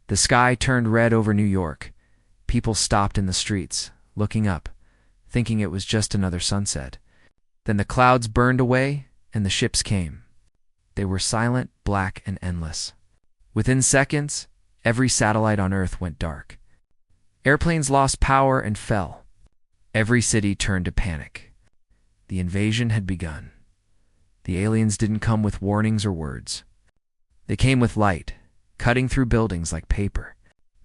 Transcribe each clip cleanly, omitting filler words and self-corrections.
The sky turned red over New York. People stopped in the streets, looking up, thinking it was just another sunset. Then the clouds burned away, and the ships came. They were silent, black, and endless. Within seconds, every satellite on Earth went dark. Airplanes lost power and fell. Every city turned to panic. The invasion had begun. The aliens didn't come with warnings or words. They came with light, cutting through buildings like paper.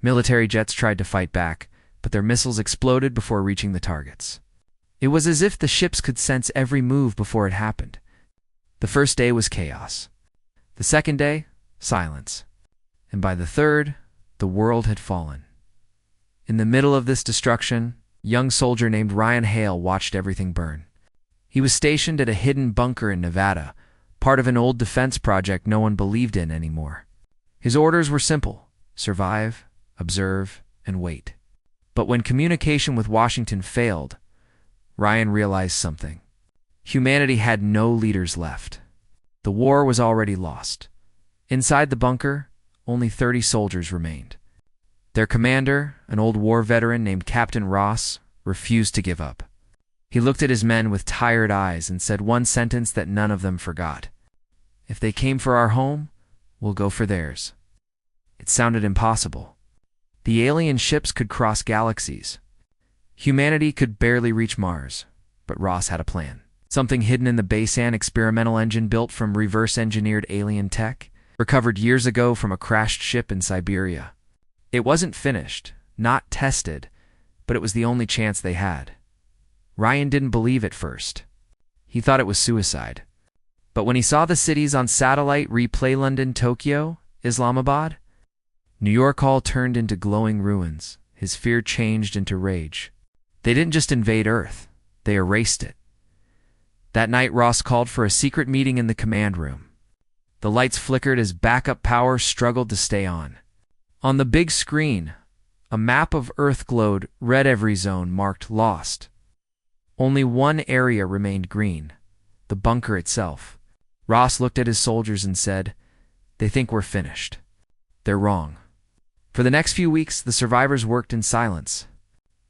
Military jets tried to fight back, but their missiles exploded before reaching the targets. It was as if the ships could sense every move before it happened. The first day was chaos. The second day, silence. And by the third, the world had fallen. In the middle of this destruction, a young soldier named Ryan Hale watched everything burn. He was stationed at a hidden bunker in Nevada, part of an old defense project no one believed in anymore. His orders were simple: survive, observe, and wait. But when communication with Washington failed, Ryan realized something. Humanity had no leaders left. The war was already lost. Inside the bunker, only 30 soldiers remained. Their commander, an old war veteran named Captain Ross, refused to give up. He looked at his men with tired eyes and said one sentence that none of them forgot: "If they came for our home, we'll go for theirs." It sounded impossible. The alien ships could cross galaxies. Humanity could barely reach Mars, but Ross had a plan. Something hidden in the Basan experimental engine built from reverse-engineered alien tech, recovered years ago from a crashed ship in Siberia. It wasn't finished, not tested, but it was the only chance they had. Ryan didn't believe at first. He thought it was suicide. But when he saw the cities on satellite replay London, Tokyo, Islamabad, New York all turned into glowing ruins, his fear changed into rage. They didn't just invade Earth, they erased it. That night, Ross called for a secret meeting in the command room. The lights flickered as backup power struggled to stay on. On the big screen, a map of Earth glowed, red every zone marked lost. Only one area remained green, the bunker itself. Ross looked at his soldiers and said, "They think we're finished. They're wrong." For the next few weeks, the survivors worked in silence.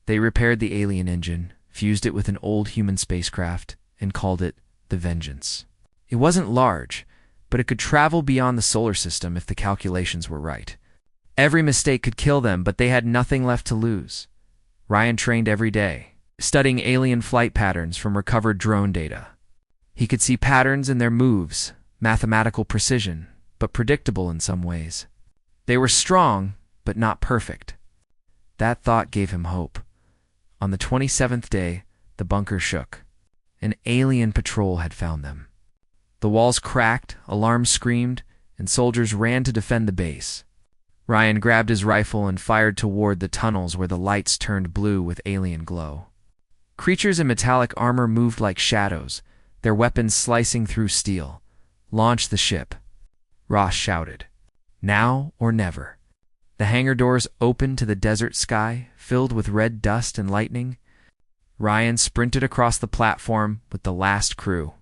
They repaired the alien engine, fused it with an old human spacecraft, and called it the Vengeance. It wasn't large, but it could travel beyond the solar system if the calculations were right. Every mistake could kill them, but they had nothing left to lose. Ryan trained every day, studying alien flight patterns from recovered drone data. He could see patterns in their moves, mathematical precision, but predictable in some ways. They were strong, but not perfect. That thought gave him hope. On the 27th day, the bunker shook. An alien patrol had found them. The walls cracked, alarms screamed, and soldiers ran to defend the base. Ryan grabbed his rifle and fired toward the tunnels where the lights turned blue with alien glow. Creatures in metallic armor moved like shadows, their weapons slicing through steel. "Launch the ship," Ross shouted. "Now or never." The hangar doors opened to the desert sky, filled with red dust and lightning. Ryan sprinted across the platform with the last crew.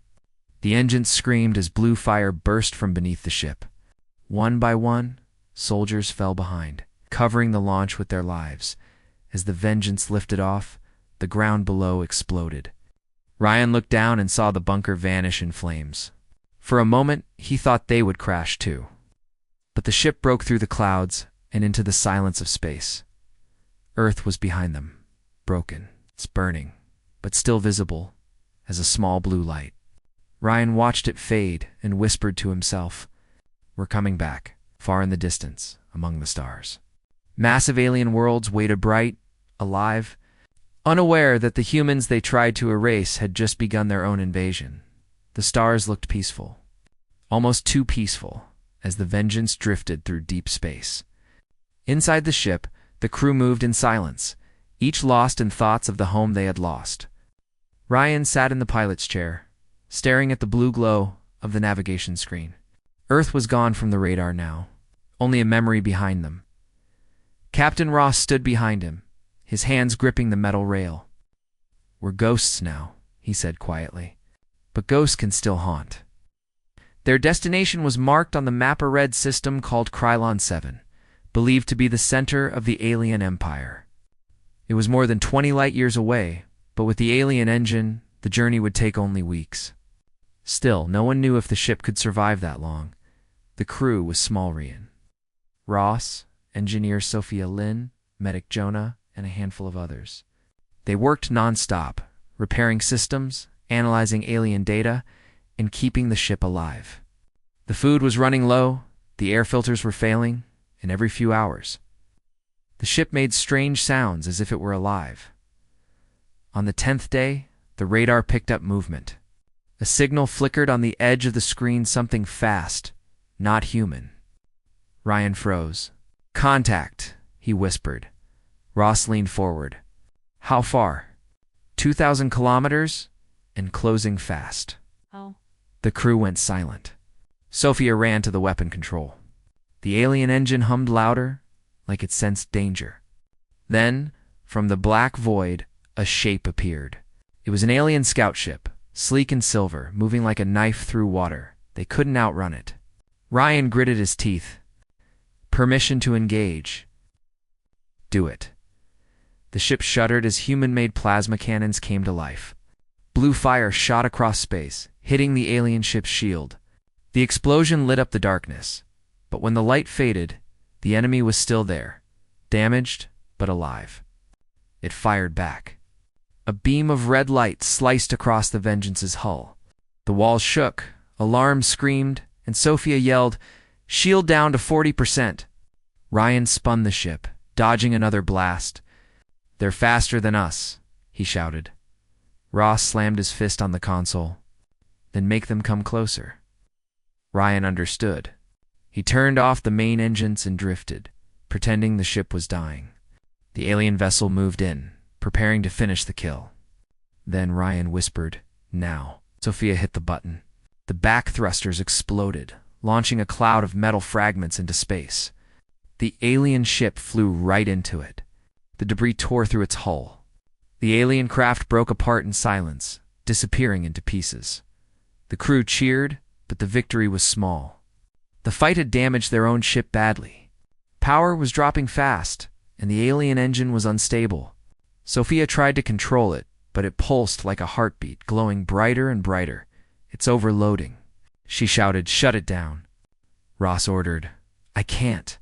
The engines screamed as blue fire burst from beneath the ship. One by one, soldiers fell behind, covering the launch with their lives. As the Vengeance lifted off, the ground below exploded. Ryan looked down and saw the bunker vanish in flames. For a moment, he thought they would crash too. But the ship broke through the clouds and into the silence of space. Earth was behind them, broken, it's burning, but still visible as a small blue light. Ryan watched it fade and whispered to himself, "We're coming back, far in the distance, among the stars." Massive alien worlds waited bright, alive, unaware that the humans they tried to erase had just begun their own invasion. The stars looked peaceful, almost too peaceful, as the Vengeance drifted through deep space. Inside the ship, the crew moved in silence, each lost in thoughts of the home they had lost. Ryan sat in the pilot's chair, staring at the blue glow of the navigation screen. Earth was gone from the radar now, only a memory behind them. Captain Ross stood behind him, his hands gripping the metal rail. "We're ghosts now," he said quietly. "But ghosts can still haunt." Their destination was marked on the map, a red system called Krylon 7. believed to be the center of the alien empire. It was more than 20 light-years away, but with the alien engine, the journey would take only weeks. Still, no one knew if the ship could survive that long. The crew was Smallrian. Ross, engineer Sophia Lynn, medic Jonah, and a handful of others. They worked non-stop, repairing systems, analyzing alien data, and keeping the ship alive. The food was running low, the air filters were failing, and every few hours, the ship made strange sounds as if it were alive. On the 10th day, the radar picked up movement. A signal flickered on the edge of the screen, something fast, not human. Ryan froze. "Contact," he whispered. Ross leaned forward. "How far?" 2,000 kilometers, and closing fast. Oh. The crew went silent. Sophia ran to the weapon control. The alien engine hummed louder, like it sensed danger. Then, from the black void, a shape appeared. It was an alien scout ship, sleek and silver, moving like a knife through water. They couldn't outrun it. Ryan gritted his teeth. Permission to engage. Do it. The ship shuddered as human-made plasma cannons came to life. Blue fire shot across space, hitting the alien ship's shield. The explosion lit up the darkness, but when the light faded, the enemy was still there, damaged but alive. It fired back. A beam of red light sliced across the Vengeance's hull. The walls shook, alarms screamed, and Sophia yelled, "Shield down to 40%. Ryan spun the ship, dodging another blast. "They're faster than us," he shouted. Ross slammed his fist on the console. "Then make them come closer." Ryan understood. He turned off the main engines and drifted, pretending the ship was dying. The alien vessel moved in, preparing to finish the kill. Then Ryan whispered, "Now." Sophia hit the button. The back thrusters exploded, launching a cloud of metal fragments into space. The alien ship flew right into it. The debris tore through its hull. The alien craft broke apart in silence, disappearing into pieces. The crew cheered, but the victory was small. The fight had damaged their own ship badly. Power was dropping fast, and the alien engine was unstable. Sophia tried to control it, but it pulsed like a heartbeat, glowing brighter and brighter. "It's overloading." She shouted, "Shut it down." Ross ordered, "I can't."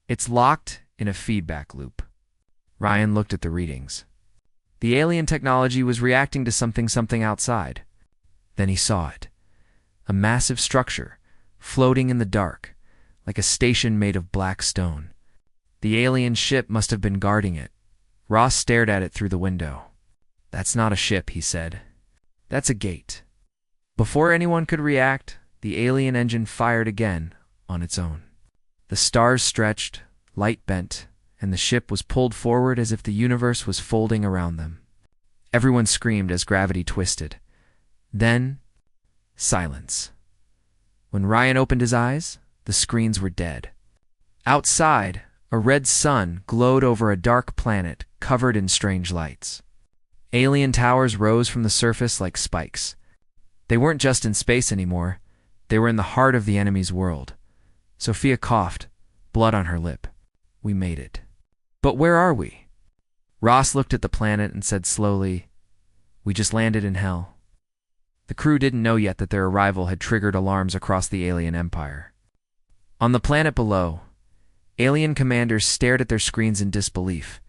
"It's locked in a feedback loop." Ryan looked at the readings. The alien technology was reacting to something outside. Then he saw it. A massive structure, floating in the dark, like a station made of black stone. The alien ship must have been guarding it. Ross stared at it through the window. "That's not a ship," he said. "That's a gate." Before anyone could react, the alien engine fired again on its own. The stars stretched, light bent, and the ship was pulled forward as if the universe was folding around them. Everyone screamed as gravity twisted. Then, silence. When Ryan opened his eyes, the screens were dead. Outside, a red sun glowed over a dark planet covered in strange lights. Alien towers rose from the surface like spikes. They weren't just in space anymore. They were in the heart of the enemy's world. Sophia coughed, blood on her lip. "We made it." "But where are we?" Ross looked at the planet and said slowly, "We just landed in hell." The crew didn't know yet that their arrival had triggered alarms across the alien empire. On the planet below, alien commanders stared at their screens in disbelief.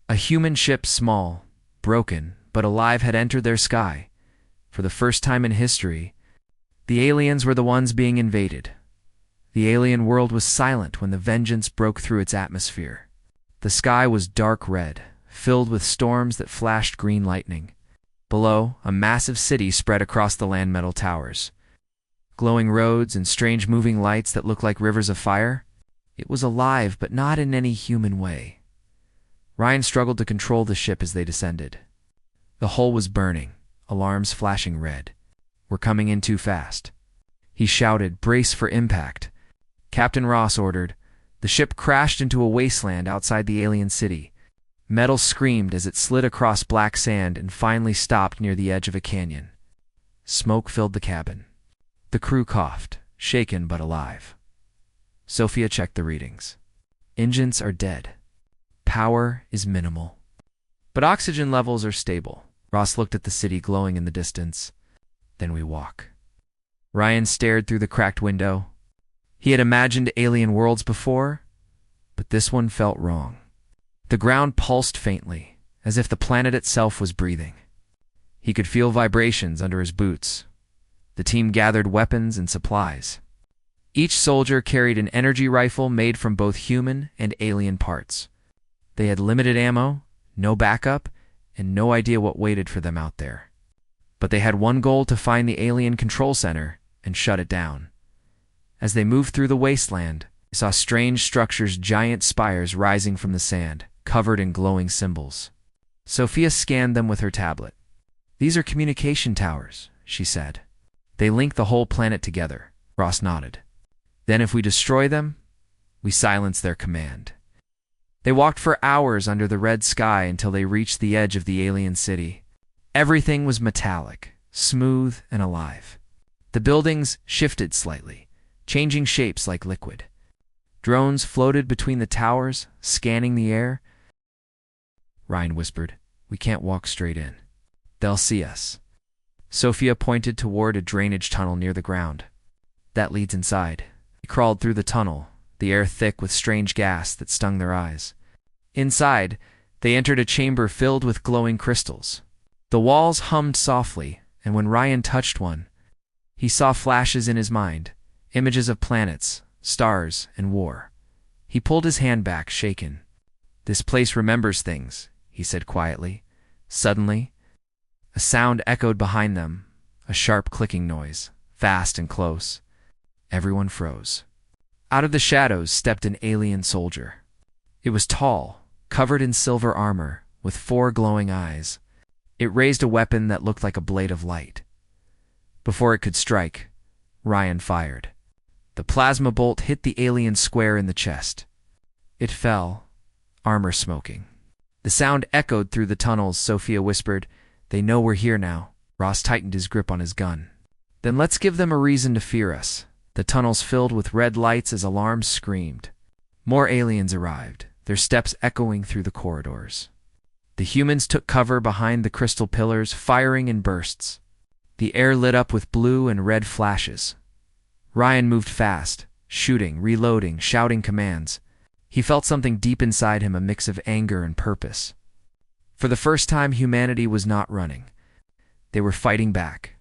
A human ship, small, broken, but alive, had entered their sky. For the first time in history, the aliens were the ones being invaded. The alien world was silent when the Vengeance broke through its atmosphere. The sky was dark red, filled with storms that flashed green lightning. Below, a massive city spread across the land metal towers. Glowing roads and strange moving lights that looked like rivers of fire. It was alive, but not in any human way. Ryan struggled to control the ship as they descended. The hull was burning, alarms flashing red. "We're coming in too fast." He shouted, "Brace for impact." Captain Ross ordered. The ship crashed into a wasteland outside the alien city. Metal screamed as it slid across black sand and finally stopped near the edge of a canyon. Smoke filled the cabin. The crew coughed, shaken but alive. Sophia checked the readings. Engines are dead. Power is minimal. But oxygen levels are stable. Ross looked at the city glowing in the distance. Then we walk. Ryan stared through the cracked window. He had imagined alien worlds before, but this one felt wrong. The ground pulsed faintly, as if the planet itself was breathing. He could feel vibrations under his boots. The team gathered weapons and supplies. Each soldier carried an energy rifle made from both human and alien parts. They had limited ammo, no backup, and no idea what waited for them out there. But they had one goal: to find the alien control center and shut it down. As they moved through the wasteland, they saw strange structures, giant spires rising from the sand, covered in glowing symbols. Sophia scanned them with her tablet. "These are communication towers," she said. "They link the whole planet together." Ross nodded. "Then if we destroy them, we silence their command." They walked for hours under the red sky until they reached the edge of the alien city. Everything was metallic, smooth, and alive. The buildings shifted slightly, changing shapes like liquid. Drones floated between the towers, scanning the air. Ryan whispered, "We can't walk straight in. They'll see us." Sophia pointed toward a drainage tunnel near the ground. "That leads inside." They crawled through the tunnel, the air thick with strange gas that stung their eyes. Inside, they entered a chamber filled with glowing crystals. The walls hummed softly, and when Ryan touched one, he saw flashes in his mind, images of planets, stars, and war. He pulled his hand back, shaken. "This place remembers things," he said quietly. Suddenly, a sound echoed behind them, a sharp clicking noise, fast and close. Everyone froze. Out of the shadows stepped an alien soldier. It was tall, covered in silver armor, with 4 glowing eyes. It raised a weapon that looked like a blade of light. Before it could strike, Ryan fired. The plasma bolt hit the alien square in the chest. It fell, armor smoking. The sound echoed through the tunnels. Sophia whispered, "They know we're here now." Ross tightened his grip on his gun. "Then let's give them a reason to fear us." The tunnels filled with red lights as alarms screamed. More aliens arrived, their steps echoing through the corridors. The humans took cover behind the crystal pillars, firing in bursts. The air lit up with blue and red flashes. Ryan moved fast, shooting, reloading, shouting commands. He felt something deep inside him, a mix of anger and purpose. For the first time, humanity was not running. They were fighting back.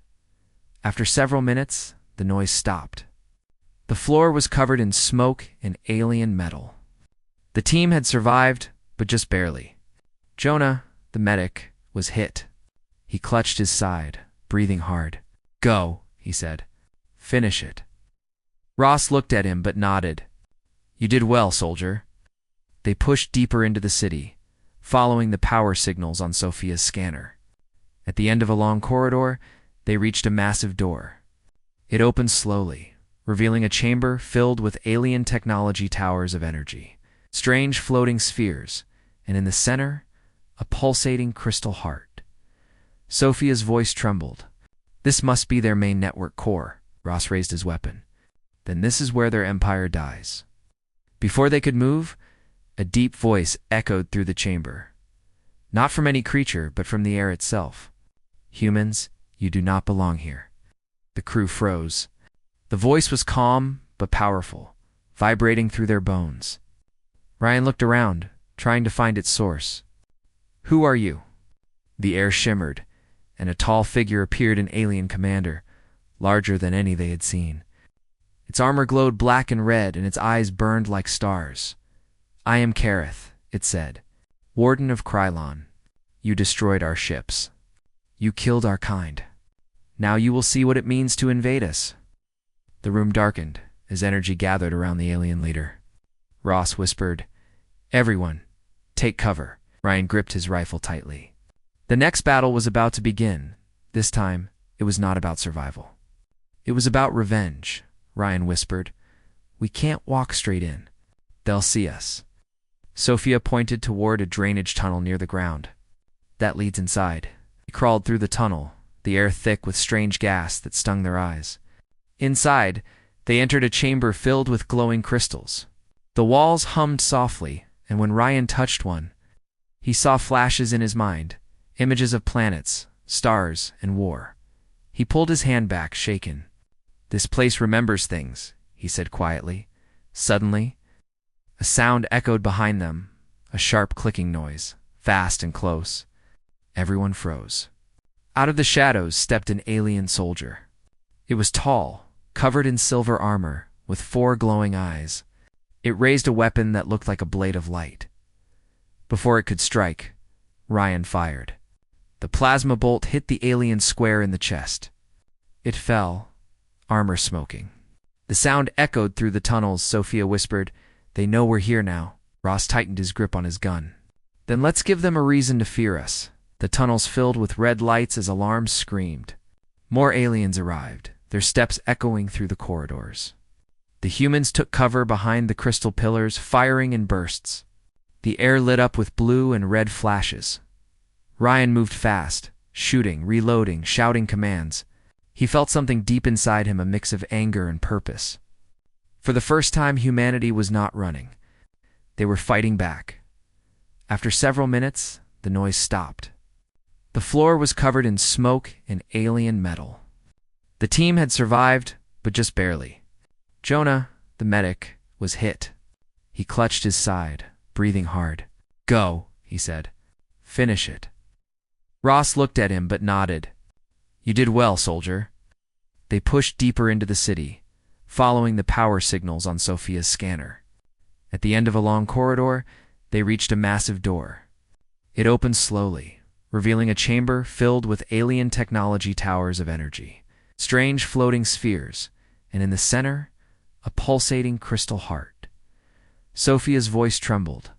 After several minutes, the noise stopped. The floor was covered in smoke and alien metal. The team had survived, but just barely. Jonah, the medic, was hit. He clutched his side, breathing hard. "Go," he said. "Finish it." Ross looked at him but nodded. "You did well, soldier." They pushed deeper into the city, following the power signals on Sophia's scanner. At the end of a long corridor, they reached a massive door. It opened slowly, revealing a chamber filled with alien technology towers of energy, strange floating spheres, and in the center, a pulsating crystal heart. Sophia's voice trembled. "This must be their main network core." Ross raised his weapon. "Then this is where their empire dies." Before they could move, a deep voice echoed through the chamber. Not from any creature, but from the air itself. "Humans, you do not belong here." The crew froze. The voice was calm but powerful, vibrating through their bones. Ryan looked around, trying to find its source. "Who are you?" The air shimmered, and a tall figure appeared, an alien commander, larger than any they had seen. Its armor glowed black and red, and its eyes burned like stars. "I am Kareth," it said, "Warden of Krylon. You destroyed our ships. You killed our kind. Now you will see what it means to invade us." The room darkened as energy gathered around the alien leader. Ross whispered, "Everyone, take cover." Ryan gripped his rifle tightly. The next battle was about to begin. This time, it was not about survival. It was about revenge. Ryan whispered, "We can't walk straight in. They'll see us." Sophia pointed toward a drainage tunnel near the ground. "That leads inside." They crawled through the tunnel, the air thick with strange gas that stung their eyes. Inside, they entered a chamber filled with glowing crystals. The walls hummed softly, and when Ryan touched one, he saw flashes in his mind, images of planets, stars, and war. He pulled his hand back, shaken. "This place remembers things," he said quietly. Suddenly, a sound echoed behind them, a sharp clicking noise, fast and close. Everyone froze. Out of the shadows stepped an alien soldier. It was tall, covered in silver armor, with 4 glowing eyes. It raised a weapon that looked like a blade of light. Before it could strike, Ryan fired. The plasma bolt hit the alien square in the chest. It fell, armor smoking. The sound echoed through the tunnels. Sophia whispered, "They know we're here now." Ross tightened his grip on his gun. "Then let's give them a reason to fear us." The tunnels filled with red lights as alarms screamed. More aliens arrived, their steps echoing through the corridors. The humans took cover behind the crystal pillars, firing in bursts. The air lit up with blue and red flashes. Ryan moved fast, shooting, reloading, shouting commands. He felt something deep inside him, a mix of anger and purpose. For the first time, humanity was not running. They were fighting back. After several minutes, the noise stopped. The floor was covered in smoke and alien metal. The team had survived, but just barely. Jonah, the medic, was hit. He clutched his side, breathing hard. "Go," he said. "Finish it." Ross looked at him but nodded. "You did well, soldier." They pushed deeper into the city, following the power signals on Sophia's scanner. At the end of a long corridor, they reached a massive door. It opened slowly, revealing a chamber filled with alien technology towers of energy, strange floating spheres, and in the center, a pulsating crystal heart. Sophia's voice trembled.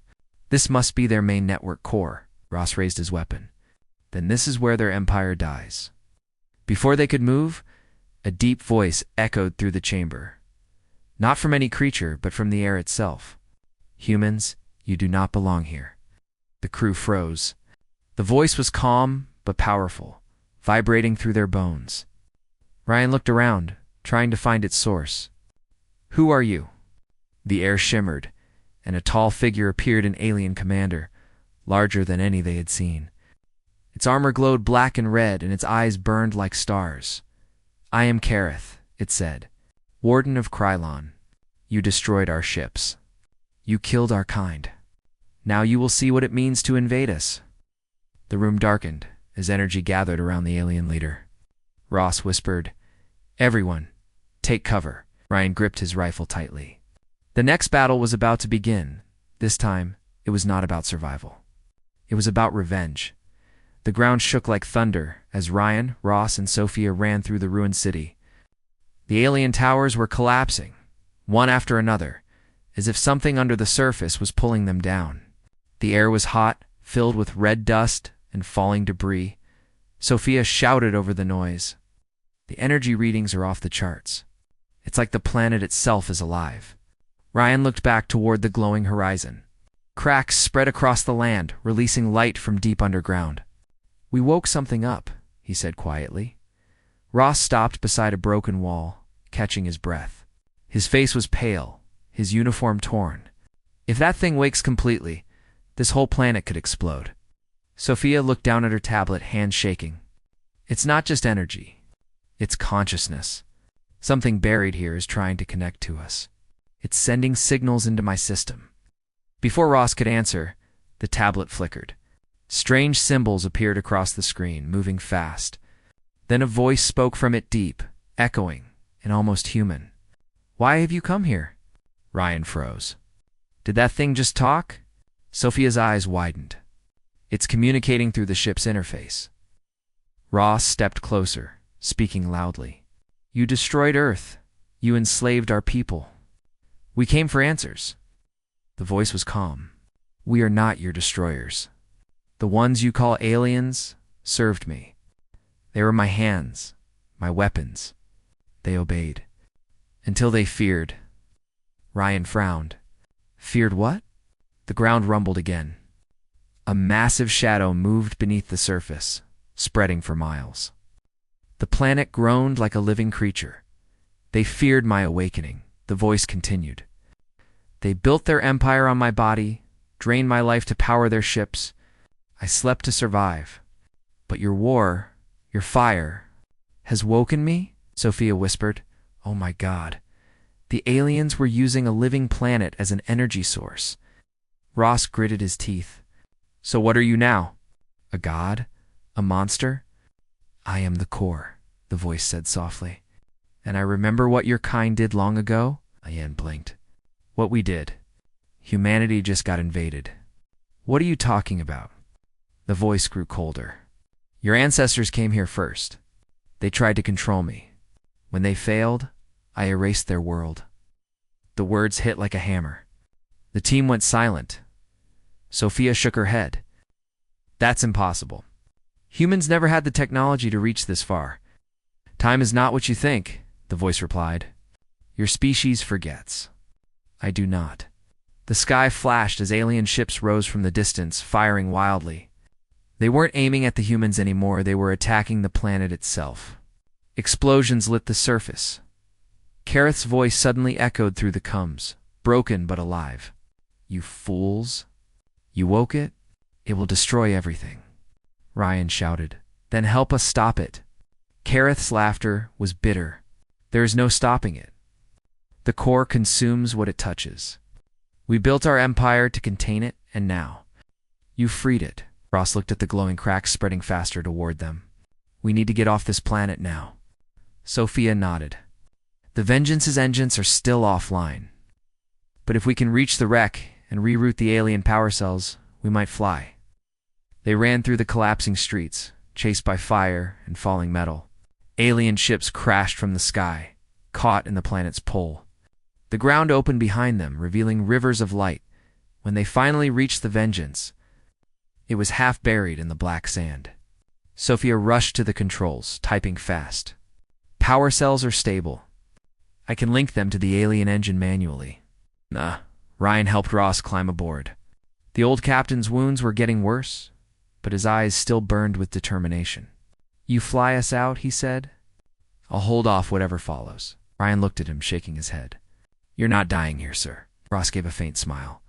"This must be their main network core." Ross raised his weapon. "Then this is where their empire dies." Before they could move, a deep voice echoed through the chamber. Not from any creature, but from the air itself. "Humans, you do not belong here." The crew froze. The voice was calm but powerful, vibrating through their bones. Ryan looked around, trying to find its source. "Who are you?" The air shimmered, and a tall figure appeared, an alien commander, larger than any they had seen. Its armor glowed black and red, and its eyes burned like stars. "I am Kareth," it said, "Warden of Krylon. You destroyed our ships. You killed our kind. Now you will see what it means to invade us." The room darkened as energy gathered around the alien leader. Ross whispered, "Everyone, take cover." Ryan gripped his rifle tightly. The next battle was about to begin. This time, it was not about survival. It was about revenge. The ground shook like thunder as Ryan, Ross, and Sophia ran through the ruined city. The alien towers were collapsing, one after another, as if something under the surface was pulling them down. The air was hot, filled with red dust and falling debris. Sophia shouted over the noise. "The energy readings are off the charts. It's like the planet itself is alive." Ryan looked back toward the glowing horizon. Cracks spread across the land, releasing light from deep underground. "We woke something up," he said quietly. Ross stopped beside a broken wall, catching his breath. His face was pale, his uniform torn. "If that thing wakes completely, this whole planet could explode." Sophia looked down at her tablet, hand shaking. "It's not just energy. It's consciousness. Something buried here is trying to connect to us. It's sending signals into my system." Before Ross could answer, the tablet flickered. Strange symbols appeared across the screen, moving fast. Then a voice spoke from it, deep, echoing, and almost human. "Why have you come here?" Ryan froze. "Did that thing just talk?" Sophia's eyes widened. "It's communicating through the ship's interface." Ross stepped closer, speaking loudly. "You destroyed Earth. You enslaved our people. We came for answers." The voice was calm. "We are not your destroyers. The ones you call aliens served me. They were my hands, my weapons. They obeyed. Until they feared." Ryan frowned. "Feared what?" The ground rumbled again. A massive shadow moved beneath the surface, spreading for miles. The planet groaned like a living creature. "They feared my awakening," the voice continued. They built their empire on my body, drained my life to power their ships. I slept to survive. But your war, your fire, has woken me, Sophia whispered. Oh my God. The aliens were using a living planet as an energy source. Ross gritted his teeth. So what are you now? A god? A monster? I am the core, the voice said softly. And I remember what your kind did long ago? Ian blinked. What we did. Humanity just got invaded. What are you talking about? The voice grew colder. Your ancestors came here first. They tried to control me. When they failed, I erased their world. The words hit like a hammer. The team went silent. Sophia shook her head. That's impossible. Humans never had the technology to reach this far. Time is not what you think, the voice replied. Your species forgets. I do not. The sky flashed as alien ships rose from the distance, firing wildly. They weren't aiming at the humans anymore, they were attacking the planet itself. Explosions lit the surface. Kareth's voice suddenly echoed through the combs, broken but alive. You fools. You woke it? It will destroy everything. Ryan shouted. Then help us stop it. Kareth's laughter was bitter. There is no stopping it. The core consumes what it touches. We built our empire to contain it, and now you freed it. Ross looked at the glowing cracks spreading faster toward them. We need to get off this planet now. Sophia nodded. The Vengeance's engines are still offline. But if we can reach the wreck and reroute the alien power cells, we might fly. They ran through the collapsing streets, chased by fire and falling metal. Alien ships crashed from the sky, caught in the planet's pull. The ground opened behind them, revealing rivers of light. When they finally reached the Vengeance, it was half buried in the black sand. Sophia rushed to the controls, typing fast. Power cells are stable. I can link them to the alien engine manually. Ryan helped Ross climb aboard. The old captain's wounds were getting worse, but his eyes still burned with determination. You fly us out, he said. I'll hold off whatever follows. Ryan looked at him, shaking his head. You're not dying here, sir. Ross gave a faint smile.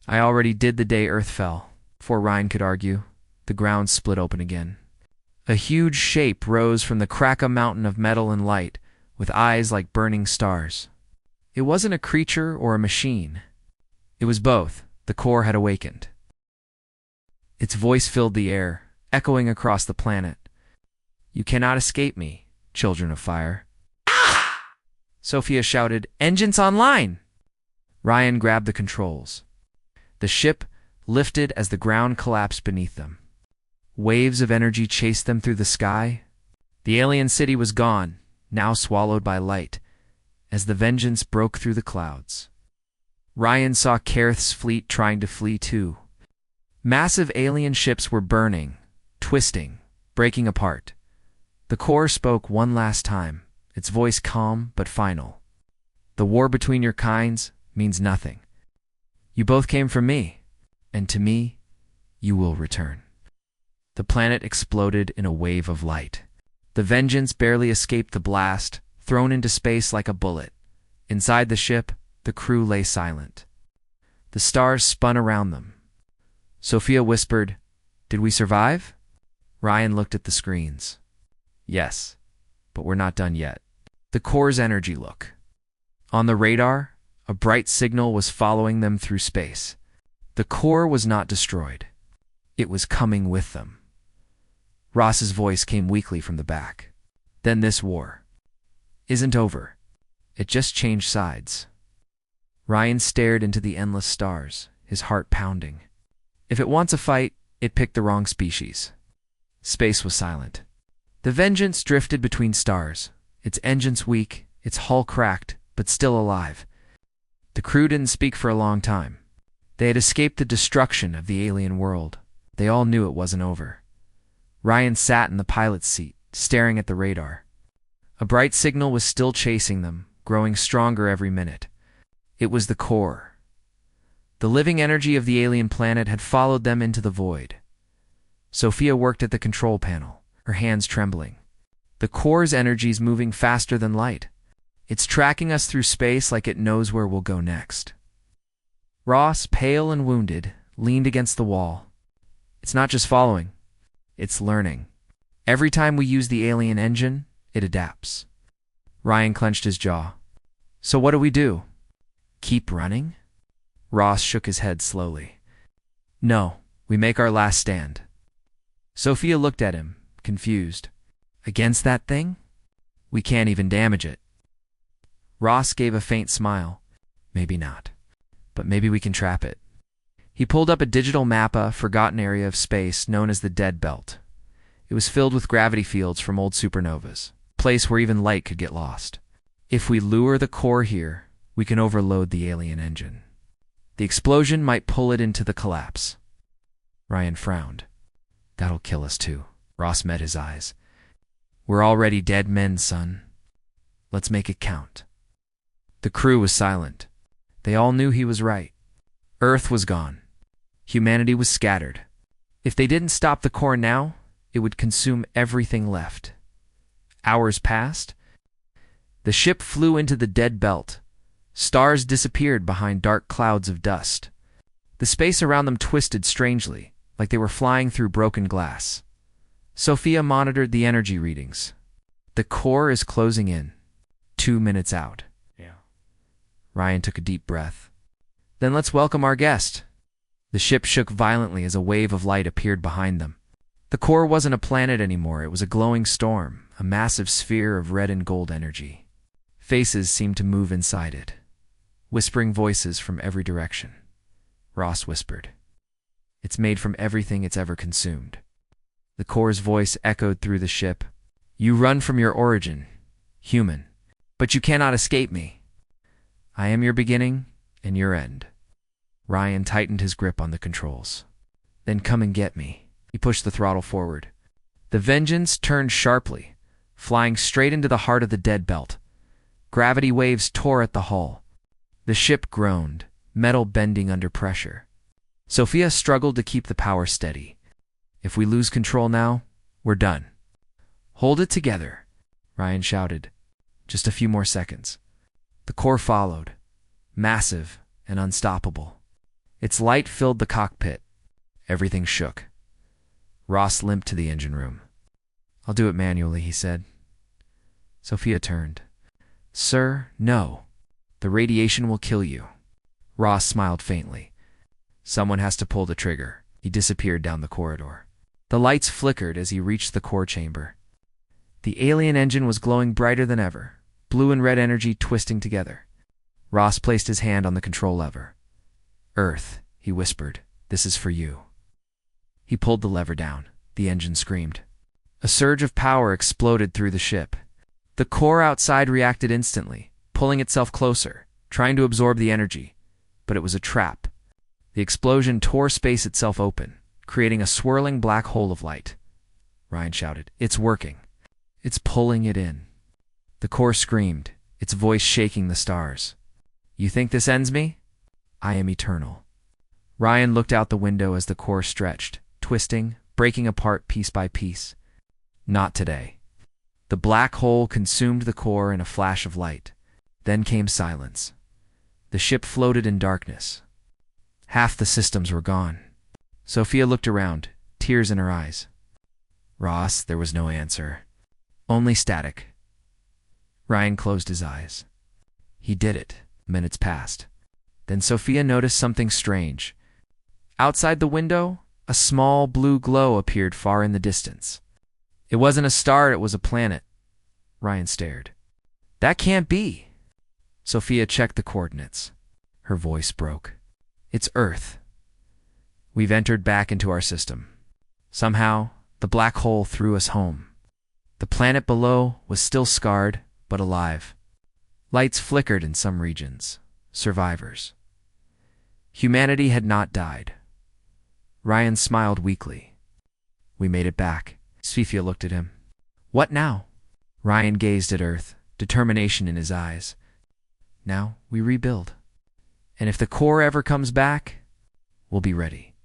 I already did the day Earth fell. Before Ryan could argue, the ground split open again. A huge shape rose from the crack of mountain of metal and light, with eyes like burning stars. It wasn't a creature or a machine. It was both. The core had awakened. Its voice filled the air, echoing across the planet. You cannot escape me, children of fire. Sophia shouted, Engines online! Ryan grabbed the controls. The ship lifted as the ground collapsed beneath them. Waves of energy chased them through the sky. The alien city was gone, now swallowed by light, as the Vengeance broke through the clouds. Ryan saw Kareth's fleet trying to flee too. Massive alien ships were burning, twisting, breaking apart. The core spoke one last time, its voice calm but final. The war between your kinds means nothing. You both came from me, and to me, you will return. The planet exploded in a wave of light. The Vengeance barely escaped the blast, thrown into space like a bullet. Inside the ship, the crew lay silent. The stars spun around them. Sophia whispered, Did we survive? Ryan looked at the screens. Yes, but we're not done yet. The core's energy look. On the radar, a bright signal was following them through space. The core was not destroyed. It was coming with them. Ross's voice came weakly from the back. Then this war isn't over. It just changed sides. Ryan stared into the endless stars, his heart pounding. If it wants a fight, it picked the wrong species. Space was silent. The Vengeance drifted between stars, its engines weak, its hull cracked, but still alive. The crew didn't speak for a long time. They had escaped the destruction of the alien world. They all knew it wasn't over. Ryan sat in the pilot's seat, staring at the radar. A bright signal was still chasing them, growing stronger every minute. It was the core. The living energy of the alien planet had followed them into the void. Sophia worked at the control panel, her hands trembling. The core's energy's moving faster than light. It's tracking us through space like it knows where we'll go next. Ross, pale and wounded, leaned against the wall. It's not just following, it's learning. Every time we use the alien engine, it adapts. Ryan clenched his jaw. So what do we do? Keep running? Ross shook his head slowly. No, we make our last stand. Sophia looked at him, confused. Against that thing? We can't even damage it. Ross gave a faint smile. Maybe not. But maybe we can trap it. He pulled up a digital map, a forgotten area of space known as the Dead Belt. It was filled with gravity fields from old supernovas, a place where even light could get lost. If we lure the core here, we can overload the alien engine. The explosion might pull it into the collapse. Ryan frowned. That'll kill us too. Ross met his eyes. We're already dead men, son. Let's make it count. The crew was silent. They all knew he was right. Earth was gone. Humanity was scattered. If they didn't stop the core now, it would consume everything left. Hours passed. The ship flew into the dead belt. Stars disappeared behind dark clouds of dust. The space around them twisted strangely, like they were flying through broken glass. Sophia monitored the energy readings. The core is closing in. 2 minutes out. Yeah. Ryan took a deep breath. Then let's welcome our guest. The ship shook violently as a wave of light appeared behind them. The core wasn't a planet anymore. It was a glowing storm, a massive sphere of red and gold energy. Faces seemed to move inside it, whispering voices from every direction. Ross whispered, "It's made from everything it's ever consumed." The core's voice echoed through the ship. "You run from your origin, human, but you cannot escape me. I am your beginning and your end." Ryan tightened his grip on the controls. "Then come and get me." He pushed the throttle forward. The Vengeance turned sharply, flying straight into the heart of the dead belt. Gravity waves tore at the hull. The ship groaned, metal bending under pressure. Sophia struggled to keep the power steady. "If we lose control now, we're done." "Hold it together," Ryan shouted. Just a few more seconds. The core followed, massive and unstoppable. Its light filled the cockpit. Everything shook. Ross limped to the engine room. "I'll do it manually," he said. Sophia turned. "Sir, no. The radiation will kill you." Ross smiled faintly. "Someone has to pull the trigger." He disappeared down the corridor. The lights flickered as he reached the core chamber. The alien engine was glowing brighter than ever, blue and red energy twisting together. Ross placed his hand on the control lever. "Earth," he whispered, "this is for you." He pulled the lever down. The engine screamed. A surge of power exploded through the ship. The core outside reacted instantly, pulling itself closer, trying to absorb the energy. But it was a trap. The explosion tore space itself open, creating a swirling black hole of light. Ryan shouted, "It's working. It's pulling it in." The core screamed, its voice shaking the stars. "You think this ends me? I am eternal." Ryan looked out the window as the core stretched, twisting, breaking apart piece by piece. Not today. The black hole consumed the core in a flash of light. Then came silence. The ship floated in darkness. Half the systems were gone. Sophia looked around, tears in her eyes. Ross, there was no answer. Only static. Ryan closed his eyes. He did it. Minutes passed. Then Sophia noticed something strange. Outside the window, a small blue glow appeared far in the distance. It wasn't a star, it was a planet. Ryan stared. "That can't be." Sophia checked the coordinates. Her voice broke. "It's Earth. We've entered back into our system. Somehow, the black hole threw us home." The planet below was still scarred, but alive. Lights flickered in some regions. Survivors. Humanity had not died. Ryan smiled weakly. "We made it back." Sophia looked at him. "What now?" Ryan gazed at Earth, determination in his eyes. "Now we rebuild. And if the core ever comes back, we'll be ready."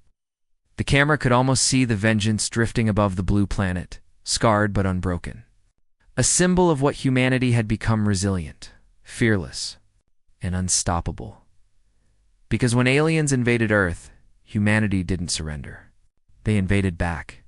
The camera could almost see the Vengeance drifting above the blue planet, scarred but unbroken. A symbol of what humanity had become: resilient, fearless, and unstoppable. Because when aliens invaded Earth, humanity didn't surrender. They invaded back.